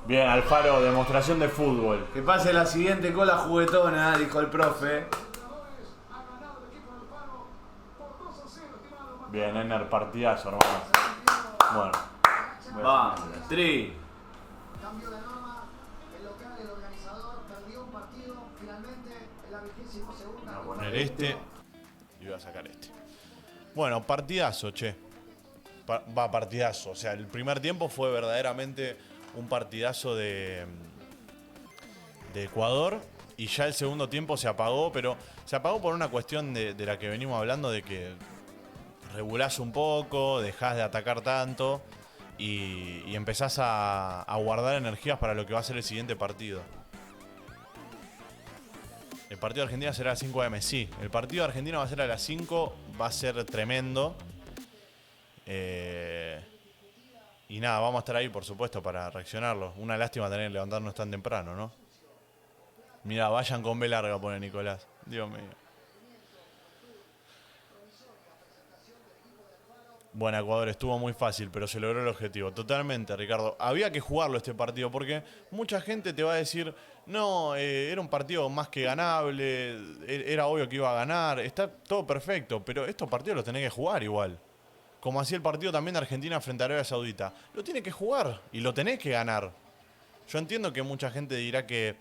Bien, Alfaro, demostración de fútbol. Que pase la siguiente cola juguetona, dijo el profe. Bien, Ener, partidazo, hermano. Bueno. Va, Tri. Cambio de norma, el local, el organizador perdió un partido, finalmente en la 22ª. Voy a poner este y voy a sacar este. Bueno, partidazo, che. Partidazo. O sea, el primer tiempo fue verdaderamente un partidazo de Ecuador. Y ya el segundo tiempo se apagó, pero se apagó por una cuestión de la que venimos hablando, de que regulás un poco, dejás de atacar tanto y empezás a guardar energías para lo que va a ser el siguiente partido. El partido de Argentina será a las 5 am. Sí, el partido de Argentina va a ser a las 5, va a ser tremendo. Y nada, vamos a estar ahí, por supuesto, para reaccionarlo. Una lástima tener que levantarnos tan temprano, ¿no? Mirá, vayan con B larga, pone Nicolás. Dios mío. Bueno, Ecuador, estuvo muy fácil, pero se logró el objetivo. Totalmente, Ricardo. Había que jugarlo este partido, porque mucha gente te va a decir, no, era un partido más que ganable, era obvio que iba a ganar, está todo perfecto, pero estos partidos los tenés que jugar igual. Como hacía el partido también de Argentina frente a Arabia Saudita. Lo tiene que jugar y lo tenés que ganar. Yo entiendo que mucha gente dirá que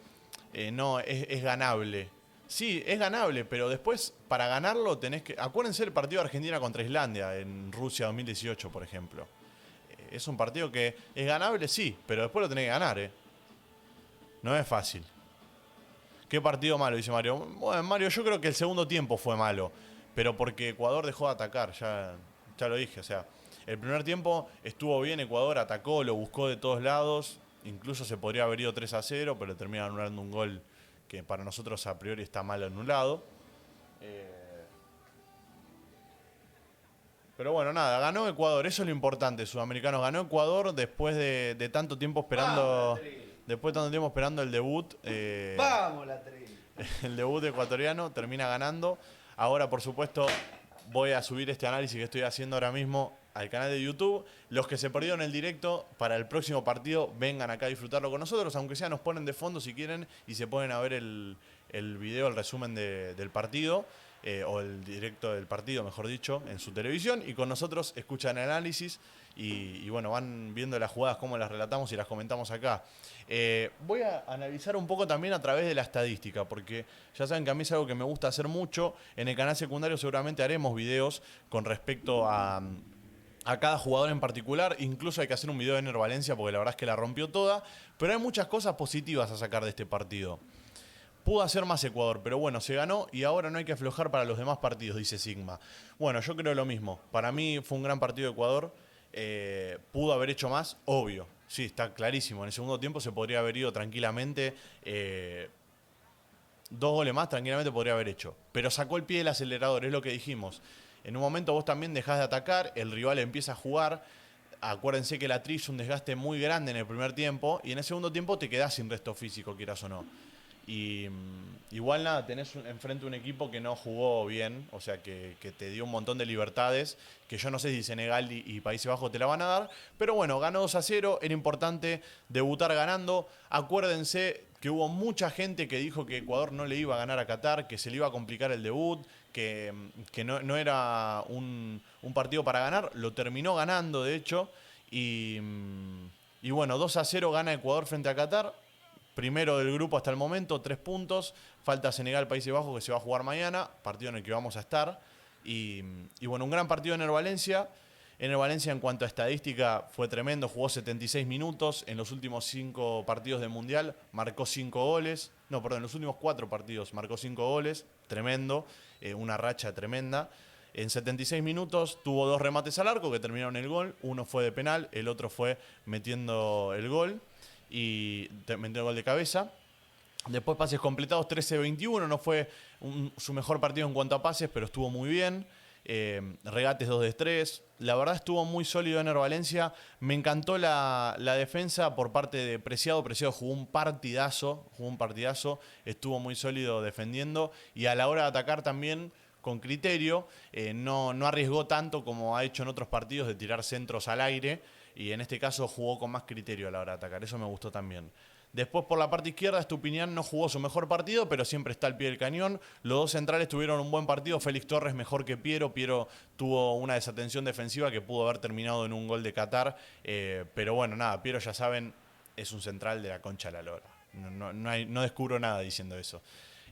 no, es ganable. Sí, es ganable, pero después para ganarlo tenés que... Acuérdense del partido de Argentina contra Islandia en Rusia 2018, por ejemplo. Es un partido que es ganable, sí, pero después lo tenés que ganar, No es fácil. ¿Qué partido malo? Dice Mario. Bueno, Mario, yo creo que el segundo tiempo fue malo, pero porque Ecuador dejó de atacar, ya lo dije. O sea, el primer tiempo estuvo bien, Ecuador atacó, lo buscó de todos lados, incluso se podría haber ido 3-0, pero termina anulando un gol que para nosotros a priori está mal anulado. Pero bueno, nada, ganó Ecuador, eso es lo importante, sudamericanos. Ganó Ecuador después de tanto tiempo esperando. Después de tanto tiempo esperando el debut. Vamos, la Tri. El debut ecuatoriano termina ganando. Ahora, por supuesto, voy a subir este análisis que estoy haciendo ahora mismo al canal de YouTube. Los que se perdieron el directo, para el próximo partido, vengan acá a disfrutarlo con nosotros. Aunque sea, nos ponen de fondo si quieren y se ponen a ver el video, el resumen del partido. O el directo del partido, mejor dicho, en su televisión. Y con nosotros escuchan el análisis y bueno, van viendo las jugadas, cómo las relatamos y las comentamos acá. Voy a analizar un poco también a través de la estadística, porque ya saben que a mí es algo que me gusta hacer mucho. En el canal secundario seguramente haremos videos con respecto a cada jugador en particular. Incluso hay que hacer un video de Ener Valencia, porque la verdad es que la rompió toda. Pero hay muchas cosas positivas a sacar de este partido. Pudo hacer más Ecuador, pero bueno, se ganó y ahora no hay que aflojar para los demás partidos, dice Sigma. Bueno, yo creo lo mismo. Para mí fue un gran partido de Ecuador. Pudo haber hecho más, obvio. Sí, está clarísimo. En el segundo tiempo se podría haber ido tranquilamente. 2 goles más tranquilamente podría haber hecho. Pero sacó el pie del acelerador, es lo que dijimos. En un momento vos también dejás de atacar, el rival empieza a jugar. Acuérdense que la Tri hizo un desgaste muy grande en el primer tiempo y en el segundo tiempo te quedás sin resto físico, quieras o no. Y igual nada, tenés enfrente un equipo que no jugó bien, o sea que te dio un montón de libertades, que yo no sé si Senegal y Países Bajos te la van a dar, pero bueno, ganó 2-0, era importante debutar ganando. Acuérdense que hubo mucha gente que dijo que Ecuador no le iba a ganar a Qatar, que se le iba a complicar el debut, que no era un partido para ganar, lo terminó ganando de hecho, y bueno, 2-0 gana Ecuador frente a Qatar. Primero del grupo hasta el momento, 3 puntos. Falta Senegal, Países Bajos, que se va a jugar mañana. Partido en el que vamos a estar. Y bueno, un gran partido en el Valencia. En el Valencia, en cuanto a estadística, fue tremendo. Jugó 76 minutos. En los últimos 5 partidos del Mundial marcó 5 goles. No, perdón, en los últimos 4 partidos marcó 5 goles. Tremendo. Una racha tremenda. En 76 minutos tuvo 2 remates al arco que terminaron el gol. Uno fue de penal, el otro fue metiendo el gol. Y metió el gol de cabeza. Después pases completados, 13-21. No fue su mejor partido en cuanto a pases, pero estuvo muy bien. Regates 2 de 3. La verdad estuvo muy sólido Ener Valencia. Me encantó la defensa por parte de Preciado. Preciado jugó un partidazo. Estuvo muy sólido defendiendo. Y a la hora de atacar también con criterio, no arriesgó tanto como ha hecho en otros partidos de tirar centros al aire, y en este caso jugó con más criterio a la hora de atacar. Eso me gustó también. Después, por la parte izquierda, Estupiñán no jugó su mejor partido, pero siempre está al pie del cañón. Los dos centrales tuvieron un buen partido. Félix Torres mejor que Piero. Piero tuvo una desatención defensiva que pudo haber terminado en un gol de Qatar. Pero bueno, nada, Piero, ya saben, es un central de la concha de la lora. No descubro nada diciendo eso.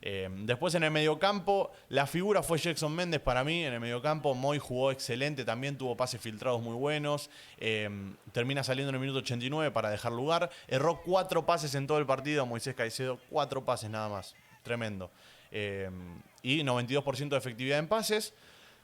Después en el mediocampo, la figura fue Jackson Méndez para mí. En el mediocampo, Moy jugó excelente, también tuvo pases filtrados muy buenos. Termina saliendo en el minuto 89 para dejar lugar. Erró 4 pases en todo el partido, Moisés Caicedo, 4 pases nada más. Tremendo. Y 92% de efectividad en pases.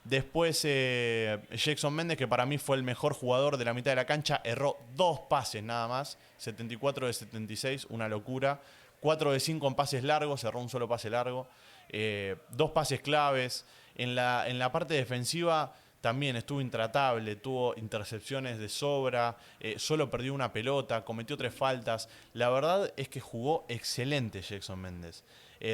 Después Jackson Méndez, que para mí fue el mejor jugador de la mitad de la cancha, erró 2 pases nada más. 74 de 76, una locura. 4 de 5 en pases largos, cerró un solo pase largo. 2 pases claves. En la parte defensiva también estuvo intratable, tuvo intercepciones de sobra, solo perdió una pelota, cometió 3 faltas. La verdad es que jugó excelente Jackson Méndez.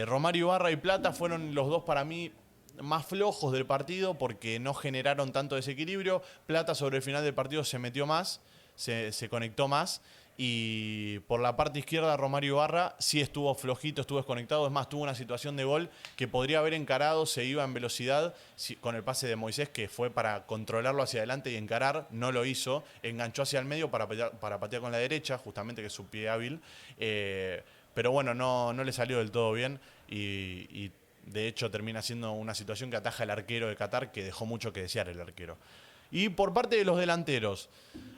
Romario Ibarra y Plata fueron los dos para mí más flojos del partido porque no generaron tanto desequilibrio. Plata sobre el final del partido se metió más, se conectó más. Y por la parte izquierda, Romario Ibarra sí estuvo flojito, estuvo desconectado. Es más, tuvo una situación de gol que podría haber encarado, se iba en velocidad con el pase de Moisés, que fue para controlarlo hacia adelante y encarar. No lo hizo, enganchó hacia el medio para patear con la derecha, justamente que es su pie hábil. Pero bueno, no le salió del todo bien y de hecho termina siendo una situación que ataja el arquero de Qatar, que dejó mucho que desear el arquero. Y por parte de los delanteros,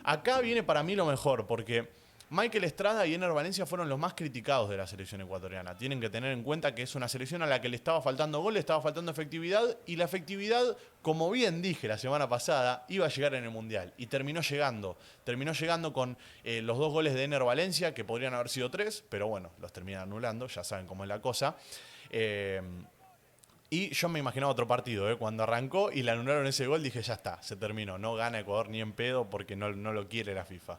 acá viene para mí lo mejor, porque Michael Estrada y Ener Valencia fueron los más criticados de la selección ecuatoriana. Tienen que tener en cuenta que es una selección a la que le estaba faltando gol, le estaba faltando efectividad, y la efectividad, como bien dije la semana pasada, iba a llegar en el Mundial. Y terminó llegando. Terminó llegando con los 2 goles de Ener Valencia, que podrían haber sido 3, pero bueno, los terminan anulando, ya saben cómo es la cosa. Y yo me imaginaba otro partido, cuando arrancó y le anularon ese gol, dije, ya está, se terminó. No gana Ecuador ni en pedo porque no lo quiere la FIFA.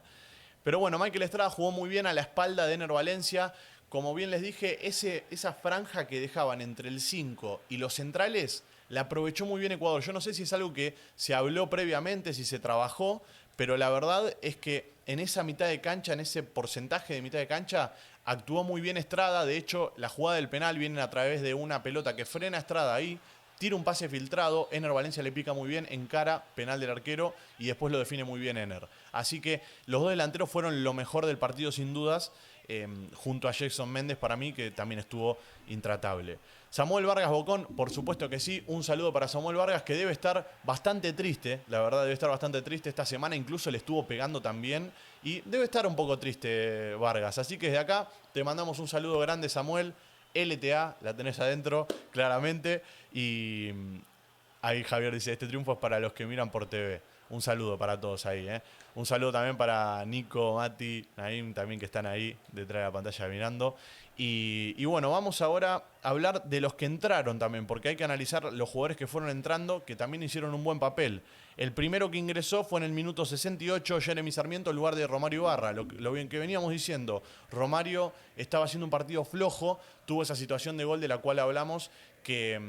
Pero bueno, Michael Estrada jugó muy bien a la espalda de Ener Valencia. Como bien les dije, esa franja que dejaban entre el 5 y los centrales la aprovechó muy bien Ecuador. Yo no sé si es algo que se habló previamente, si se trabajó, pero la verdad es que en esa mitad de cancha, en ese porcentaje de mitad de cancha, actuó muy bien Estrada. De hecho, la jugada del penal viene a través de una pelota que frena a Estrada ahí, tira un pase filtrado, Ener Valencia le pica muy bien, encara, penal del arquero, y después lo define muy bien Ener. Así que los dos delanteros fueron lo mejor del partido sin dudas, junto a Jackson Méndez para mí, que también estuvo intratable. Samuel Vargas Bocón, por supuesto que sí. Un saludo para Samuel Vargas, que debe estar bastante triste, la verdad debe estar bastante triste esta semana, incluso le estuvo pegando también, y debe estar un poco triste Vargas. Así que desde acá te mandamos un saludo grande, Samuel. LTA, la tenés adentro, claramente. Y ahí Javier dice, este triunfo es para los que miran por TV. Un saludo para todos ahí. Un saludo también para Nico, Mati, Naim, también que están ahí detrás de la pantalla mirando. Y bueno, vamos ahora a hablar de los que entraron también, porque hay que analizar los jugadores que fueron entrando, que también hicieron un buen papel. El primero que ingresó fue en el minuto 68, Jeremy Sarmiento, en lugar de Romario Ibarra. Lo bien que veníamos diciendo, Romario estaba haciendo un partido flojo, tuvo esa situación de gol de la cual hablamos, que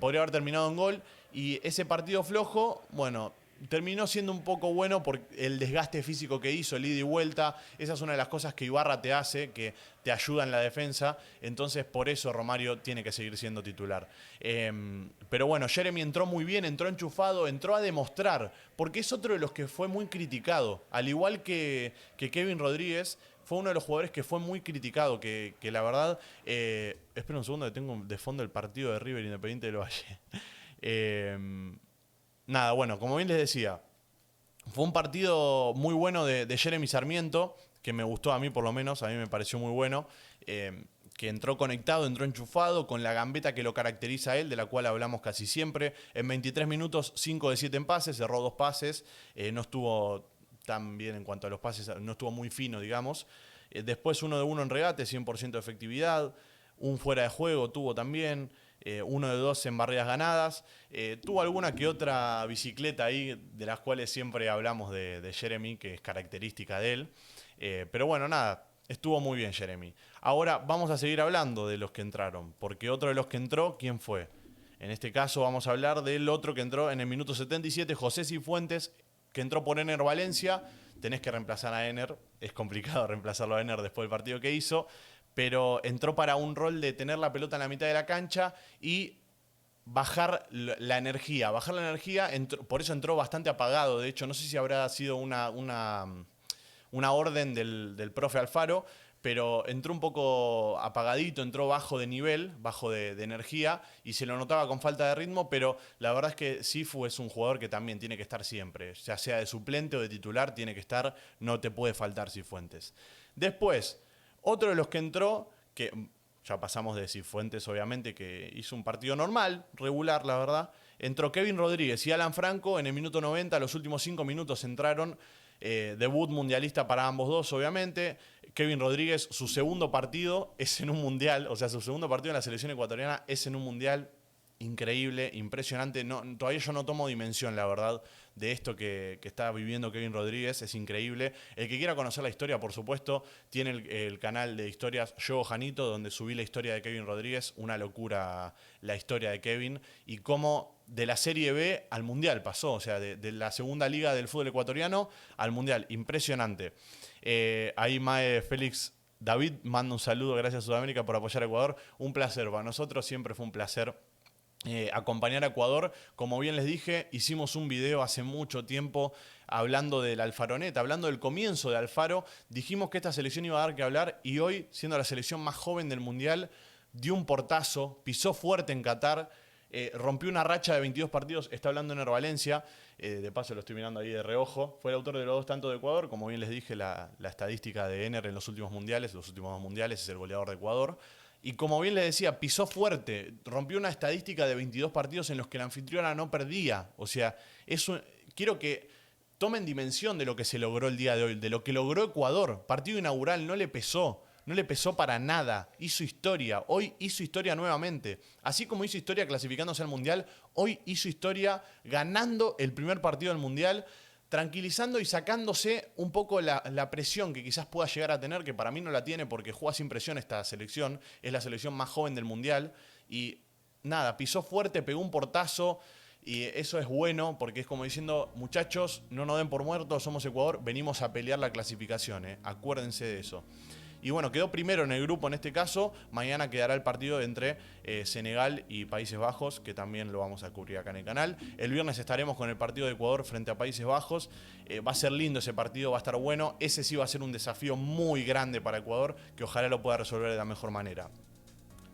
podría haber terminado en gol, y ese partido flojo, bueno, terminó siendo un poco bueno por el desgaste físico que hizo, el ida y vuelta. Esa es una de las cosas que Ibarra te hace, que te ayuda en la defensa. Entonces, por eso Romario tiene que seguir siendo titular. Pero bueno, Jeremy entró muy bien, entró enchufado, entró a demostrar, porque es otro de los que fue muy criticado. Al igual que Kevin Rodríguez, fue uno de los jugadores que fue muy criticado, que la verdad... espera un segundo, que tengo de fondo el partido de River Independiente del Valle. Nada, bueno, como bien les decía, fue un partido muy bueno de Jeremy Sarmiento, que me gustó a mí por lo menos, a mí me pareció muy bueno, que entró conectado, entró enchufado, con la gambeta que lo caracteriza a él, de la cual hablamos casi siempre. En 23 minutos, 5 de 7 en pases, cerró 2 pases, no estuvo tan bien en cuanto a los pases, no estuvo muy fino, digamos. Después 1 de 1 en regate, 100% de efectividad, un fuera de juego tuvo también, 1 de 2 en barridas ganadas. Tuvo alguna que otra bicicleta ahí, de las cuales siempre hablamos de Jeremy, que es característica de él. Pero bueno, nada, estuvo muy bien Jeremy. Ahora vamos a seguir hablando de los que entraron, porque otro de los que entró, ¿quién fue? En este caso vamos a hablar del otro que entró en el minuto 77, José Cifuentes, que entró por Ener Valencia. Tenés que reemplazar a Ener, es complicado reemplazarlo a Ener después del partido que hizo, pero entró para un rol de tener la pelota en la mitad de la cancha y bajar la energía. Por eso entró bastante apagado. De hecho, no sé si habrá sido una orden del profe Alfaro, pero entró un poco apagadito, entró bajo de nivel, bajo de energía, y se lo notaba con falta de ritmo, pero la verdad es que Cifu es un jugador que también tiene que estar siempre, ya sea de suplente o de titular, tiene que estar, no te puede faltar Cifuentes. Después, otro de los que entró, que ya pasamos de Cifuentes obviamente, que hizo un partido normal, regular la verdad, entró Kevin Rodríguez y Alan Franco en el minuto 90, los últimos 5 minutos entraron. Debut mundialista para ambos dos, obviamente. Kevin Rodríguez, su segundo partido es en un mundial, o sea, su segundo partido en la selección ecuatoriana es en un mundial. Increíble, impresionante. No, todavía yo no tomo dimensión, la verdad, de esto que está viviendo Kevin Rodríguez. Es increíble. El que quiera conocer la historia, por supuesto, tiene el canal de historias Yo Janito, donde subí la historia de Kevin Rodríguez. Una locura la historia de Kevin y cómo de la Serie B al Mundial pasó. O sea, de la segunda liga del fútbol ecuatoriano al Mundial. Impresionante. Ahí Mae Félix David manda un saludo. Gracias a Sudamérica por apoyar a Ecuador. Un placer. Para nosotros siempre fue un placer acompañar a Ecuador. Como bien les dije, hicimos un video hace mucho tiempo hablando del Alfaronet, hablando del comienzo de Alfaro. Dijimos que esta selección iba a dar que hablar y hoy, siendo la selección más joven del Mundial, dio un portazo, pisó fuerte en Qatar, rompió una racha de 22 partidos, está hablando Ener Valencia, de paso lo estoy mirando ahí de reojo, fue el autor de los 2 tantos de Ecuador. Como bien les dije, la estadística de Ener en los últimos dos mundiales, es el goleador de Ecuador. Y como bien les decía, pisó fuerte, rompió una estadística de 22 partidos en los que la anfitriona no perdía. O sea, quiero que tomen dimensión de lo que se logró el día de hoy, de lo que logró Ecuador. Partido inaugural, no le pesó para nada, hizo historia. Hoy hizo historia nuevamente. Así como hizo historia clasificándose al Mundial, hoy hizo historia ganando el primer partido del Mundial, tranquilizando y sacándose un poco la presión que quizás pueda llegar a tener, que para mí no la tiene porque juega sin presión esta selección, es la selección más joven del Mundial, y nada, pisó fuerte, pegó un portazo, y eso es bueno porque es como diciendo, muchachos, no nos den por muertos, somos Ecuador, venimos a pelear la clasificación, acuérdense de eso. Y bueno, quedó primero en el grupo en este caso. Mañana quedará el partido entre Senegal y Países Bajos, que también lo vamos a cubrir acá en el canal. El viernes estaremos con el partido de Ecuador frente a Países Bajos. Va a ser lindo ese partido, va a estar bueno. Ese sí va a ser un desafío muy grande para Ecuador, que ojalá lo pueda resolver de la mejor manera.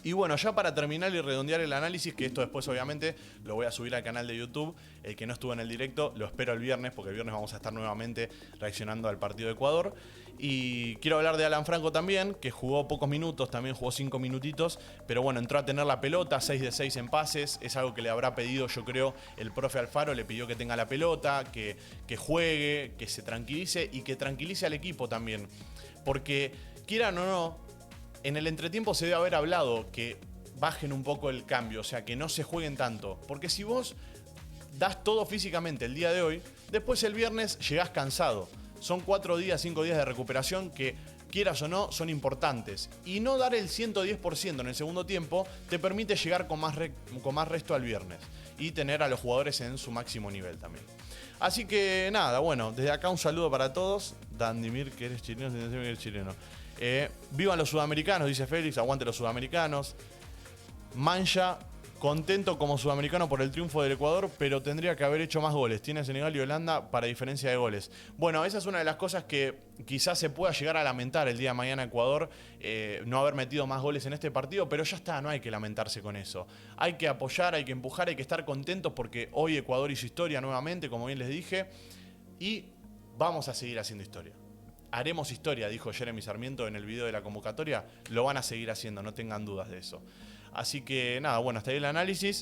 Y bueno, ya para terminar y redondear el análisis, que esto después obviamente lo voy a subir al canal de YouTube, el que no estuvo en el directo lo espero el viernes, porque el viernes vamos a estar nuevamente reaccionando al partido de Ecuador. Y quiero hablar de Alan Franco también, que jugó pocos minutos, también jugó 5 minutitos, pero bueno, entró a tener la pelota, 6 de 6 en pases, es algo que le habrá pedido, yo creo, el profe Alfaro, le pidió que tenga la pelota, que juegue, que se tranquilice y que tranquilice al equipo también, porque quieran o no, en el entretiempo se debe haber hablado que bajen un poco el cambio, o sea, que no se jueguen tanto. Porque si vos das todo físicamente el día de hoy, después el viernes llegás cansado. Son 4 días, 5 días de recuperación que, quieras o no, son importantes. Y no dar el 110% en el segundo tiempo te permite llegar con más resto al viernes. Y tener a los jugadores en su máximo nivel también. Así que nada, bueno, desde acá un saludo para todos. Dandimir, que eres chileno, que eres chileno. Vivan los sudamericanos, dice Félix, aguante los sudamericanos. Mancha, contento como sudamericano por el triunfo del Ecuador, pero tendría que haber hecho más goles. Tiene Senegal y Holanda para diferencia de goles. Bueno, esa es una de las cosas que quizás se pueda llegar a lamentar el día de mañana Ecuador, no haber metido más goles en este partido, pero ya está, no hay que lamentarse con eso. Hay que apoyar, hay que empujar, hay que estar contentos porque hoy Ecuador hizo historia nuevamente, como bien les dije, y vamos a seguir haciendo historia. Haremos historia, dijo Jeremy Sarmiento en el video de la convocatoria. Lo van a seguir haciendo, no tengan dudas de eso. Así que nada, bueno, hasta ahí el análisis.